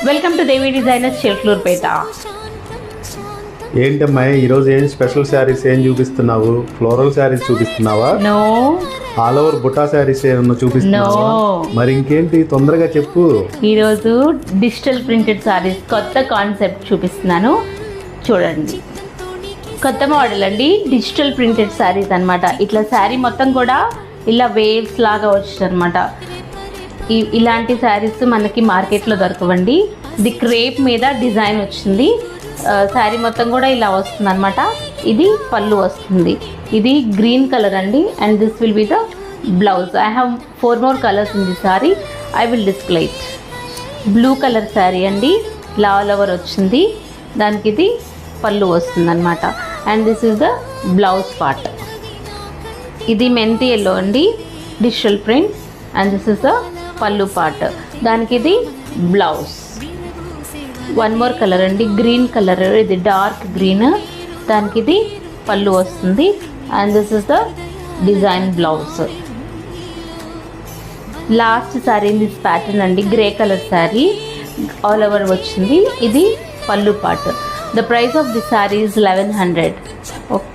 Welcome to Devi designers Chilakaluripet. ఏంటమ్మా ఈరోజు ఏం స్పెషల్ శారీస్ ఏం చూపిస్తున్నావు? ఫ్లోరల్ శారీస్ చూపిస్తున్నావా? No. All over butta saris ఏమన్నా చూపిస్తున్నావా? మరి ఇంకేంటి, తొందరగా చెప్పు. ఈరోజు డిజిటల్ ప్రింటెడ్ శారీస్ కొత్త కాన్సెప్ట్ చూపిస్తున్నాను, చూడండి. కొత్త మోడల్ అండి, డిజిటల్ ప్రింటెడ్ శారీస్ అనమాట. ఇట్లా శారీ మొత్తం కూడా ఇలా వేవ్స్ లాగా వచ్చింది అనమాట. ఇలాంటి శారీస్ మనకి మార్కెట్లో దొరకవండి. ఇది క్రేప్ మీద డిజైన్ వచ్చింది. శారీ మొత్తం కూడా ఇలా వస్తుంది అనమాట. ఇది పళ్ళు వస్తుంది. ఇది గ్రీన్ కలర్ అండి, and this will be the blouse. I have 4 more colours in the sari. I will display it. Blue colour sari అండి, ఆల్ ఓవర్ వచ్చింది. దానికి ఇది పళ్ళు వస్తుంది అనమాట. And this is the blouse part. ఇది మెంతి ఎల్లో అండి, digital print. And this is the పళ్ళు పార్ట్. దానికి ఇది బ్లౌజ్. 1 more కలర్ అండి, గ్రీన్ కలర్. ఇది డార్క్ గ్రీన్. దానికి ఇది పళ్ళు వస్తుంది. And this is the design blouse. Last sari in this pattern అండి, grey colour sari, all over వచ్చింది. ఇది పళ్ళు part. The price of the sari is 1100. Okay.